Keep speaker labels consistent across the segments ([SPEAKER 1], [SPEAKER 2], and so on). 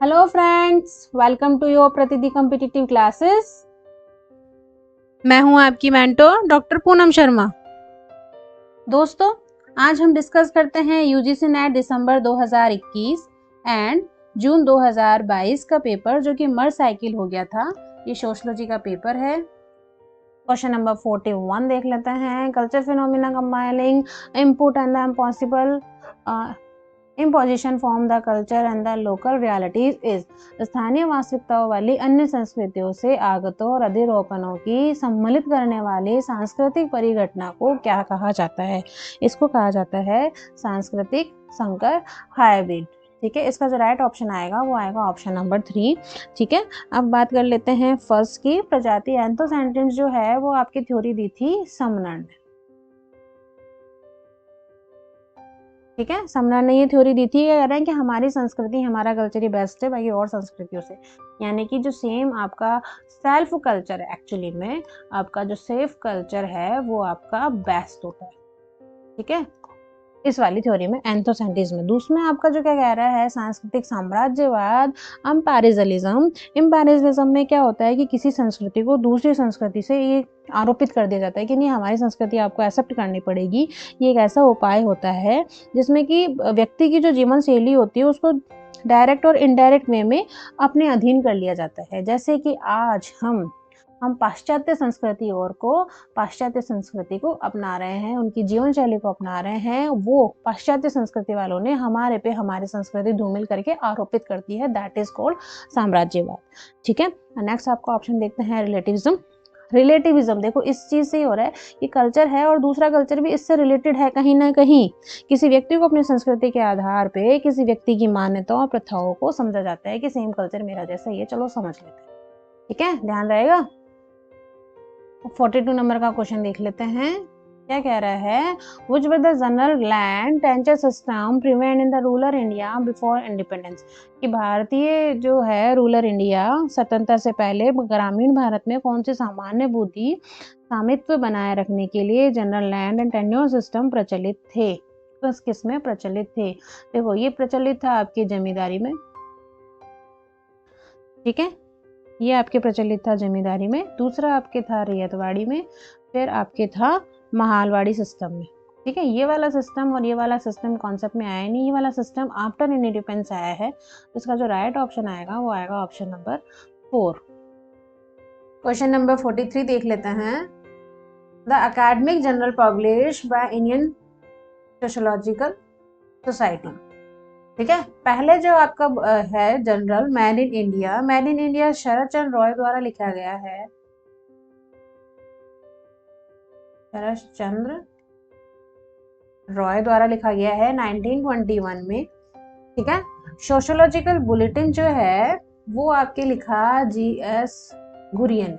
[SPEAKER 1] Hello friends, welcome to your प्रतिदि competitive classes. मैं हूं आपकी मेंटोर डॉक्टर पूनम शर्मा। दोस्तों, आज हम डिस्कस करते हैं UGC net December 2021 and June 2022 का पेपर जो कि मर साइकिल हो गया था। ये सोशियोलॉजी का पेपर है। क्वेश्चन नंबर 41 देख लेते हैं। Culture phenomena combining input and the impossible imposition form the culture and the local realities is. स्थानीय वास्तविकताओं वाली अन्य संस्कृतियों से आगतों और अधिरोपणों की सम्मिलित करने वाली सांस्कृतिक परिघटना को क्या कहा जाता है? इसको कहा जाता है सांस्कृतिक संकर हाइब्रिड। ठीक है, इसका जो राइट ऑप्शन आएगा वो आएगा ऑप्शन नंबर 3। ठीक है, अब बात कर लेते हैं फर्स्ट की। प्रजाति एंथोसेंट्रिज्म जो है वो आपकी थ्योरी दी थी समनर ने। ठीक है, समनर ने ये थ्योरी दी थी। ये कह रहे हैं कि हमारी संस्कृति, हमारा कल्चर ही बेस्ट है बाकी और संस्कृतियों से। यानी कि जो सेम आपका सेल्फ कल्चर है, एक्चुअली में आपका जो सेल्फ कल्चर है वो आपका बेस्ट होता है। ठीक है, इस वाली थ्योरी में एंथोसेंट्रिज्म में। दूसरा में आपका जो क्या कह रहा है सांस्कृतिक साम्राज्यवाद एम्पायरिज्म। एम्पायरिज्म में क्या होता है कि किसी संस्कृति को दूसरी संस्कृति से ये आरोपित कर दिया जाता है कि नहीं, हमारी संस्कृति आपको एक्सेप्ट करनी पड़ेगी। ये एक ऐसा उपाय होता है जिसमें कि व्यक्ति की जो जीवन शैली होती है उसको डायरेक्ट और इनडायरेक्ट वे में अपने अधीन कर लिया जाता है। जैसे कि आज हम पाश्चात्य संस्कृति पाश्चात्य संस्कृति को अपना रहे हैं, उनकी जीवन शैली को अपना रहे हैं। वो पाश्चात्य संस्कृति वालों ने हमारे पे हमारी संस्कृति धूमिल करके आरोपित करती है। दैट इज कॉल्ड साम्राज्यवाद। ठीक है, नेक्स्ट आपका ऑप्शन देखते हैं रिलेटिविज्म। रिलेटिविज्म देखो इस चीज से हो रहा है कि कल्चर है और दूसरा कल्चर भी इससे रिलेटेड है कहीं ना कहीं। किसी व्यक्ति को अपनी संस्कृति के आधार पे किसी व्यक्ति की मान्यताओं और प्रथाओं को समझा जाता है कि सेम कल्चर मेरा जैसा ही है, चलो समझ लेते हैं। ठीक है, ध्यान रहेगा। 42 नंबर का क्वेश्चन देख लेते हैं। क्या कह रहा है? Which were the general land tenure system prevailed in the rural India before independence? कि भारतीय जो है रूरल इंडिया स्वतंत्रता से पहले ग्रामीण भारत में कौन से सामान्य बुद्धि स्वामित्व बनाए रखने के लिए general land and tenure system प्रचलित थे? किस में प्रचलित थे? देखो ये प्रचलित था आपकी जमींदारी में। ठीक है, ये आपके प्रचलित था जमींदारी में। दूसरा आपके था रैयतवाड़ी में। फिर आपके था महालवाड़ी सिस्टम में। ठीक है, ये वाला सिस्टम और ये वाला सिस्टम कॉन्सेप्ट में आया नहीं। ये वाला सिस्टम आफ्टर इंडिपेंडेंस आया है। इसका जो राइट ऑप्शन आएगा वो आएगा ऑप्शन नंबर 4। क्वेश्चन नंबर 43 देख लेते हैं। The academic journal publish by Indian sociological society. ठीक है, पहले जो आपका है जनरल मेड इन इंडिया शरद चंद्र रॉय द्वारा लिखा गया है। शरद चंद्र रॉय द्वारा लिखा गया है 1921 में। ठीक है, सोशियोलॉजिकल बुलेटिन जो है वो आपके लिखा GS घुरियन ने।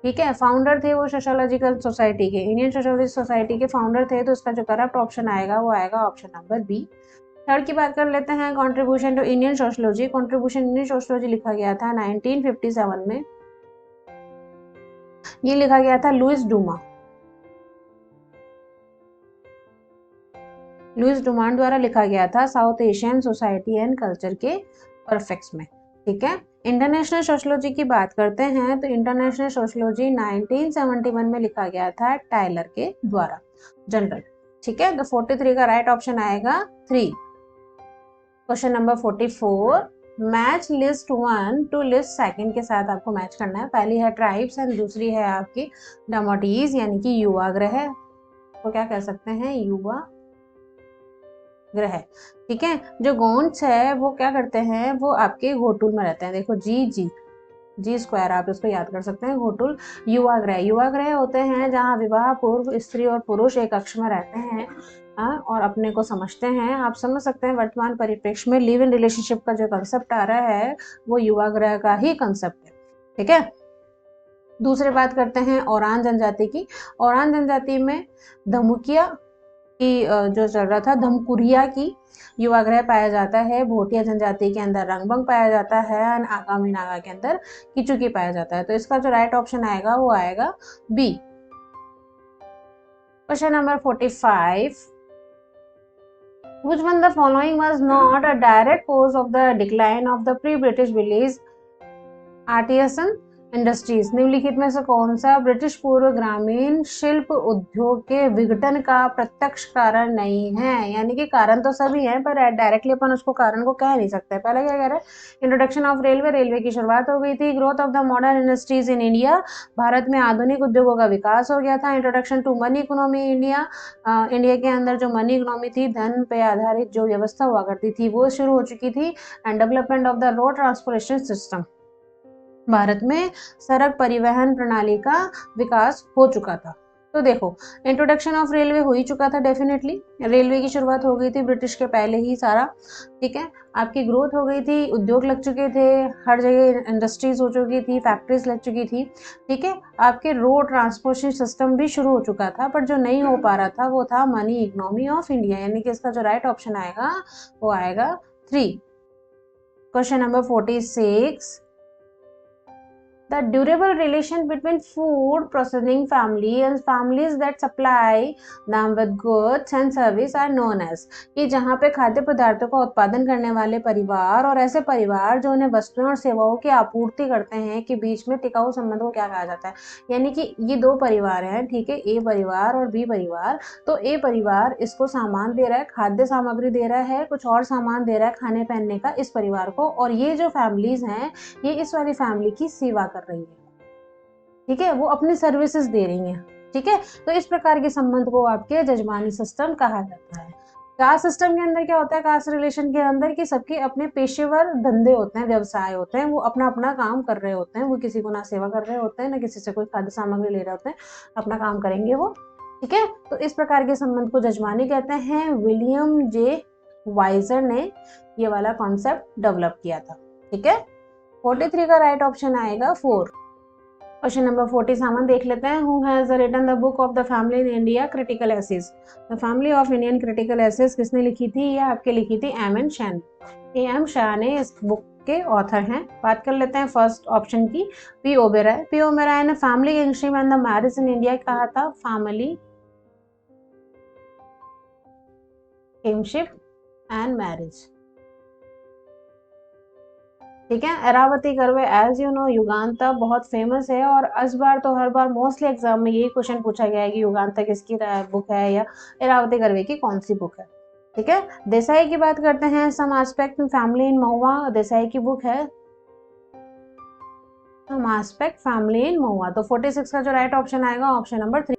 [SPEAKER 1] ठीक है, फाउंडर थे वो सोशियोलॉजिकल सोसाइटी के, इंडियन सोशियोलॉजिकल सोसाइटी के फाउंडर थे। तो इसका जो करेक्ट ऑप्शन आएगा वो आएगा ऑप्शन नंबर B। थर्ड की बात कर लेते हैं। Contribution to Indian sociology. Contribution Indian sociology लिखा गया था 1957 में। ये लिखा गया था लुइस डुमांट द्वारा लिखा गया था south Asian society and culture के परफेक्ट्स में। ठीक है, इंटरनेशनल सोशियोलॉजी की बात करते हैं तो इंटरनेशनल सोशियोलॉजी 1971 में लिखा गया था टाइलर के द्वारा जनरल। ठीक है, तो 43 का राइट ऑप्शन आएगा 3। Question number 44। Match list 1 to list 2 के साथ आपको मैच करना है। पहली है ट्राइब्स एंड दूसरी है आपकी डमोटीज यानी कि युवा ग्रह। तो क्या कह सकते हैं? युवा ग्रह। ठीक है, जो गोंड्स है वो क्या करते हैं? वो आपके घोटुल में रहते हैं। देखो जी स्क्वायर आप इसको याद कर सकते हैं। घोटुल युवा ग्रह होते हैं जहाँ विवाह पूर्व स्त्री और पुरुष एक कक्ष में रहते हैं और अपने को समझते हैं। आप समझ सकते हैं वर्तमान परिप्रेक्ष्य में लिव इन रिलेशनशिप का जो कंसेप्ट आ रहा है वो युवा ग्रह का ही कंसेप्ट है। ठीक है, दूसरी बात करते हैं ओरान जनजाति की। ओरान जनजाति में धमुकिया की जो चल रहा था, धमकुरिया की युवाग्रह पाया जाता है। भोटिया जनजाति के अंदर रंगबंग पाया जाता है और आगामी नागा के अंदर किचुकी पाया जाता है। तो इसका जो राइट ऑप्शन आएगा वो आएगा B। Question number 45। Which one the following was not a direct cause of the decline of the pre-British village artisan industries? निम्नलिखित में से कौन सा ब्रिटिश पूर्व ग्रामीण शिल्प उद्योग के विघटन का प्रत्यक्ष कारण नहीं है? यानी कि कारण तो सभी हैं पर डायरेक्टली अपन उसको कारण को कह नहीं सकते। पहले क्या कह रहे हैं, इंट्रोडक्शन ऑफ रेलवे, रेलवे की शुरुआत हो गई थी। Growth of the modern industries in India, Bharat में आधुनिक उद्योगों का विकास हो गया था। Introduction to money economy India, India के अंदर जो मनी इकोनॉमी थी, धन पे आधारित जो व्यवस्था हुआ करती थी वो शुरू हो चुकी थी। And development of the road transportation system, Bharat में सड़क परिवहन प्रणाली का विकास हो चुका था। तो देखो, इंट्रोडक्शन ऑफ रेलवे हो ही चुका था डेफिनेटली, रेलवे की शुरुआत हो गई थी ब्रिटिश के पहले ही सारा, ठीक है। आपकी ग्रोथ हो गई थी, उद्योग लग चुके थे, हर जगह इंडस्ट्रीज हो चुकी थी, फैक्ट्रीज लग चुकी थी, ठीक है। आपके रोड ट्रांसपोर्टेशन सिस्टम भी शुरू हो चुका था, पर जो नहीं हो पा रहा था वो था मनी इकोनॉमी ऑफ इंडिया। यानी कि इसका जो राइट ऑप्शन आएगा वो आएगा 3। Question number 46, the durable relation between food processing family and families that supply them with goods and service are known as, कि जहाँ पे खाद्य पदार्थों का उत्पादन करने वाले परिवार और ऐसे परिवार जो उन्हें वस्तुएं और सेवाओं की आपूर्ति करते हैं के बीच में टिकाऊ संबंध को क्या कहा जाता है? यानी कि ये दो परिवार हैं, ठीक है, ए परिवार और बी परिवार। तो ए परिवार इसको सामान दे रहा है, खाद्य सामग्री दे रहा है, कुछ और सामान दे रहा है खाने पहनने का इस परिवार को, और ये जो फैमिलीज हैं ये इस वाली फैमिली की सेवा कर रही है, ठीक है, वो अपनी सर्विसेज दे रही हैं, ठीक है। तो इस प्रकार के संबंध को आपके जजमानी सिस्टम कहा जाता है। कास्ट सिस्टम के अंदर क्या होता है, कास्ट रिलेशन के अंदर कि सबके अपने पेशेवर धंधे होते हैं, व्यवसाय होते हैं, वो अपना अपना काम कर रहे होते हैं, वो किसी को ना सेवा कर रहे होते हैं, ना किसी से कोई खाद्य सामग्री ले रहे होते हैं, अपना काम करेंगे वो, ठीक है। तो इस प्रकार के संबंध को जजमानी कहते हैं। विलियम जे वाइजर ने ये वाला कॉन्सेप्ट डेवलप किया था, ठीक है। 43 का राइट ऑप्शन आएगा 4। क्वेश्चन नंबर 40 सामान देख लेते हैं। Who has written the book of the family in India critical essays? The family of Indian critical essays किसने लिखी थी? ये आपके लिखी थी एम शाह ने। एम शाह ने इस बुक के ऑथर हैं। बात कर लेते हैं फर्स्ट ऑप्शन की, पी ओबेरॉय। पी ओबेरॉय ने family kingship and the marriage in India कहा था, फैमिली किंगशिप एंड मैरिज, ठीक है। Iravati Karve, as you know, Yuganta बहुत फेमस है और इस बार तो हर बार मोस्टली एग्जाम में यही क्वेश्चन पूछा गया है कि युगांता किसकी बुक है या इरावती कर्वे की कौन सी बुक है, ठीक है। देसाई की बात करते हैं, some aspect in family in महुआ, देसाई की बुक है सम एस्पेक्ट फैमिली इन महुआ। तो 46 का जो राइट ऑप्शन आएगा ऑप्शन नंबर 3।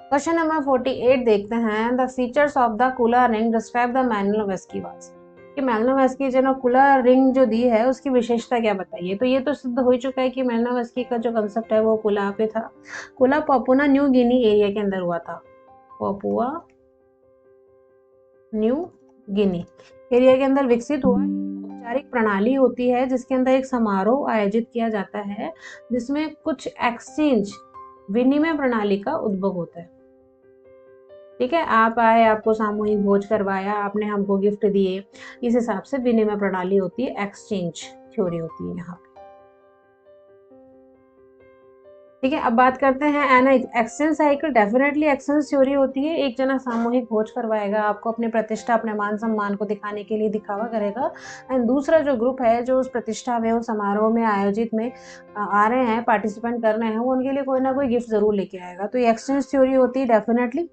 [SPEAKER 1] क्वेश्चन नंबर 48 देखते हैं। The features of the cooler ring describe the मैग्नोवेस्की वाज, कि मैग्नोवेस्की जो कूलर रिंग जो दी है उसकी विशेषता क्या बताइए? तो ये तो सिद्ध हो चुका है कि मैग्नोवेस्की का जो कंसेप्ट है वो कुला पे था। कुला पापुआ न्यू गिनी एरिया के अंदर हुआ था, पापुआ न्यू गिनी एरिया के अंदर विकसित हुआ। औपचारिक प्रणाली होती है जिसके अंदर एक समारोह आयोजित किया जाता है जिसमें कुछ एक्सचेंज विनिमय प्रणाली का उद्भव होता है, ठीक है। आप आए, आपको सामूहिक भोज करवाया, आपने हमको गिफ्ट दिए, इस हिसाब से विनिमय प्रणाली होती है, एक्सचेंज थ्योरी होती है यहाँ पे, ठीक है। अब बात करते हैं एना exchange cycle. Definitely exchange theory होती है, एक जना सामूहिक भोज करवाएगा, आपको अपनी प्रतिष्ठा, अपने मान सम्मान को दिखाने के लिए दिखावा करेगा, एंड दूसरा जो ग्रुप है जो उस प्रतिष्ठा में, उस समारोह में आयोजित में आ रहे हैं, पार्टिसिपेंट कर रहे हैं, वो उनके लिए कोई ना कोई गिफ्ट जरूर लेके आएगा। तो ये एक्सचेंज थ्योरी होती है डेफिनेटली।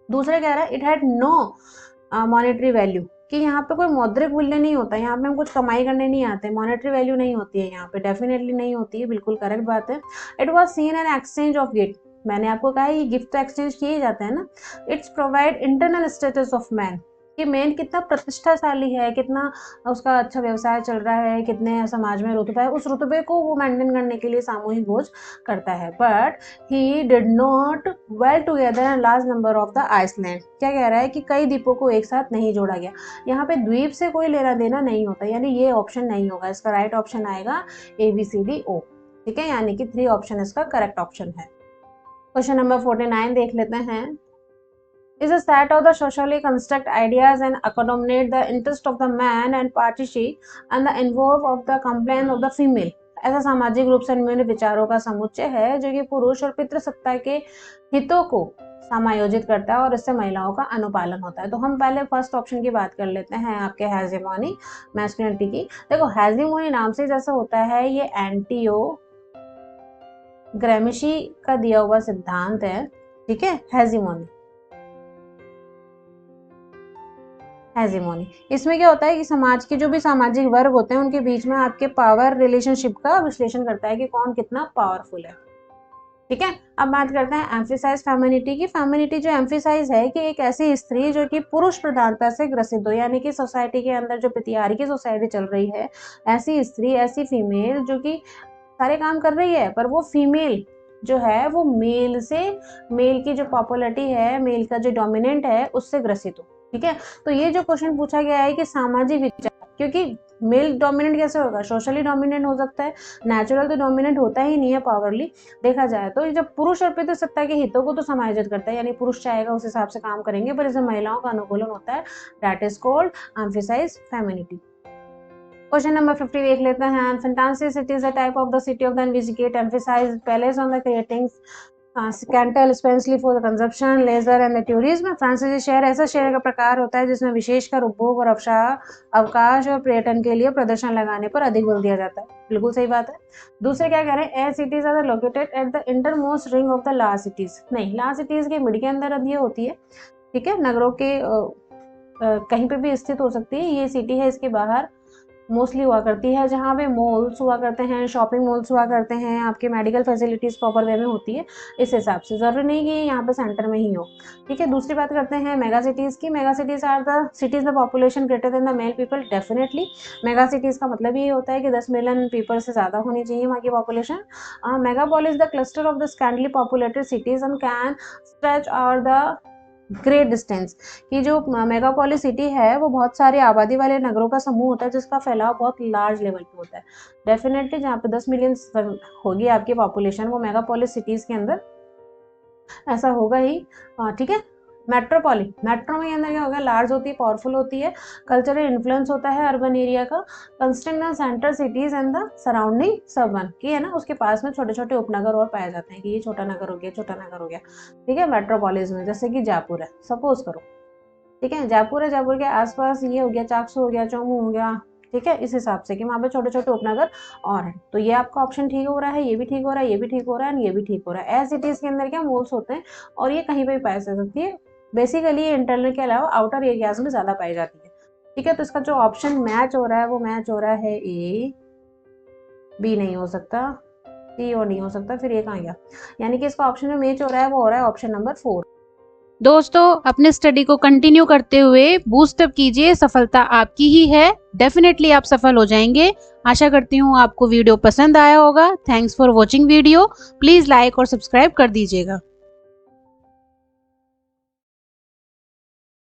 [SPEAKER 1] दूसरा कह रहा है it had no monetary value, कि यहाँ पे कोई मौद्रिक मूल्य नहीं होता, यहाँ पे हम कुछ कमाई करने नहीं आते, मॉनेटरी वैल्यू नहीं होती है यहाँ पे, डेफिनेटली नहीं होती है, बिल्कुल करेक्ट बात है। It was seen an exchange of gift, मैंने आपको कहा ये गिफ्ट तो एक्सचेंज किए जाते हैं ना। It's provide internal status of man, कि मैन कितना प्रतिष्ठाशाली है, कितना उसका अच्छा व्यवसाय चल रहा है, कितने समाज में रुतबा है, उस रुतबे को वो मेंटेन करने के लिए सामूहिक भोज करता है। But he did not well together and large number of the Iceland, क्या कह रहा है कि कई द्वीपों को एक साथ नहीं जोड़ा गया। यहाँ पे द्वीप से कोई लेना देना नहीं होता, यानी ये ऑप्शन नहीं होगा, इसका राइट ऑप्शन आएगा ABCD O, ठीक है, यानी कि 3 ऑप्शन इसका करेक्ट ऑप्शन है। क्वेश्चन नंबर 49 देख लेते हैं। is a set of the socially construct ideas and accommodate the interest of the man and party and the involve of the complaint of the female। ऐसा सामाजिक रूप से अन्योन्य विचारों का समुच्चय है जो कि पुरुष और पितृसत्ता के हितों को समायोजित करता है और इससे महिलाओं का अनुपालन होता है। तो हम पहले फर्स्ट ऑप्शन की बात कर लेते हैं आपके हेजेमोनी मैस्कुलिनिटी की। देखो हेजेमोनी नाम से जैसा होता है, ये एंटियो ग्रेमिशी का दिया हुआ सिद्धांत है, ठीक है। हेजेमोनी इसमें क्या होता है कि समाज के जो भी सामाजिक वर्ग होते हैं उनके बीच में आपके पावर रिलेशनशिप का विश्लेषण करता है कि कौन कितना पावरफुल है, ठीक है। अब बात करते हैं एम्फेसाइज फेमिनिटी की। फेमिनिटी जो एम्फेसाइज है कि एक ऐसी स्त्री जो कि पुरुष प्रधानता से ग्रसित हो, यानी कि सोसाइटी के अंदर जो पितियारी की सोसाइटी चल रही है, ऐसी स्त्री, ऐसी फीमेल जो कि सारे काम कर रही है, पर वो फीमेल जो है वो मेल की जो पॉपुलरिटी है, मेल का जो डोमिनेंट है उससे ग्रसित हो, ठीक है। तो ये जो क्वेश्चन पूछा गया है कि सामाजिक विचार, क्योंकि मेल डोमिनेंट कैसे होगा, सोशली डोमिनेंट हो सकता है, नेचुरल तो डोमिनेंट होता ही नहीं है पावरली देखा जाए तो। जब पुरुष अर्पित सत्ता के हितों को तो समायोजित करता है, यानी पुरुष चाहेगा उस हिसाब से काम करेंगे, पर इसमें महिलाओं का अनुकूलन होता है, that is called emphasize femininity. Question number 50 देख लेते हैं। Fantasy city is a type of the city of the invigate, emphasize palace on the creating कैंटल स्पेंसली for the consumption, leisure and the tourism. फ्रांसीसी शहर ऐसा शहर का प्रकार होता है जिसमें विशेषकर उपभोग और अवकाश और पर्यटन के लिए प्रदर्शन लगाने पर अधिक बल दिया जाता है। बिल्कुल सही बात है। दूसरे क्या कह रहे हैं, a cities are located at the intermost ring of the large cities. नहीं, लार्ज सिटीज के मिड के अंदर ये होती है, ठीक है, नगरों के कहीं पे भी स्थित हो सकती है। ये सिटी है, इसके बाहर मोस्टली हुआ करती है, जहाँ पे मॉल्स हुआ करते हैं, शॉपिंग मॉल्स हुआ करते हैं, आपके मेडिकल फैसिलिटीज़ प्रॉपर वे में होती है। इस हिसाब से ज़रूरी नहीं कि यहाँ पे सेंटर में ही हो, ठीक है। दूसरी बात करते हैं मेगा सिटीज़ की। Mega cities are the cities the population greater than the male people. Definitely mega cities का मतलब ये होता है कि 10 मिलियन पीपल से ज़्यादा होनी चाहिए वहाँ की population. Megapolis the cluster of the scantily populated cities and can stretch और द ग्रेट डिस्टेंस। कि जो मेगापोलिस सिटी है वो बहुत सारे आबादी वाले नगरों का समूह होता है जिसका फैलाव बहुत लार्ज लेवल पे होता है। डेफिनेटली जहाँ पे 10 मिलियन होगी आपकी पॉपुलेशन, वो मेगापोलिस सिटीज़ के अंदर ऐसा होगा ही, ठीक है। मेट्रो में अंदर क्या होगा, लार्ज होती है, पावरफुल होती है, कल्चरल इन्फ्लुएंस होता है अर्बन एरिया का, construct centre cities and the surrounding सबन की, है ना, उसके पास में छोटे छोटे उपनगर और पाए जाते हैं कि ये छोटा नगर हो गया, छोटा नगर हो गया, ठीक है। मेट्रोपोलिस में जैसे कि जयपुर है, सपोज करो, ठीक है, जयपुर है, जयपुर के आसपास ये हो गया, चाकसू हो गया, चौमू हो गया, ठीक है। इस हिसाब से कि वहाँ पे छोटे छोटे उपनगर और हैं। तो ये आपका ऑप्शन ठीक हो रहा है, ये भी ठीक हो रहा है, ये भी ठीक हो रहा है, ये भी ठीक हो रहा है। एज सिटीज के अंदर क्या मॉल्स होते हैं और ये कहीं पे भी पाई जा सकती है। बेसिकली ये इंटरनल के अलावा आउटर एरियाज में ज़्यादा पाई जाती है, ठीक है। तो इसका जो ऑप्शन मैच हो रहा है वो मैच हो रहा है ए, बी नहीं हो सकता, सी और नहीं हो सकता, फिर ये कहाँ गया, यानी कि इसका ऑप्शन में मैच हो रहा है वो हो रहा है ऑप्शन नंबर 4।
[SPEAKER 2] दोस्तों अपने स्टडी को कंटिन्यू करते हुए बूस्ट अप कीजिए, सफलता आपकी ही है, डेफिनेटली आप सफल हो जाएंगे। आशा करती हूँ आपको वीडियो पसंद आया होगा। Thanks for watching video, please like और सब्सक्राइब कर दीजिएगा।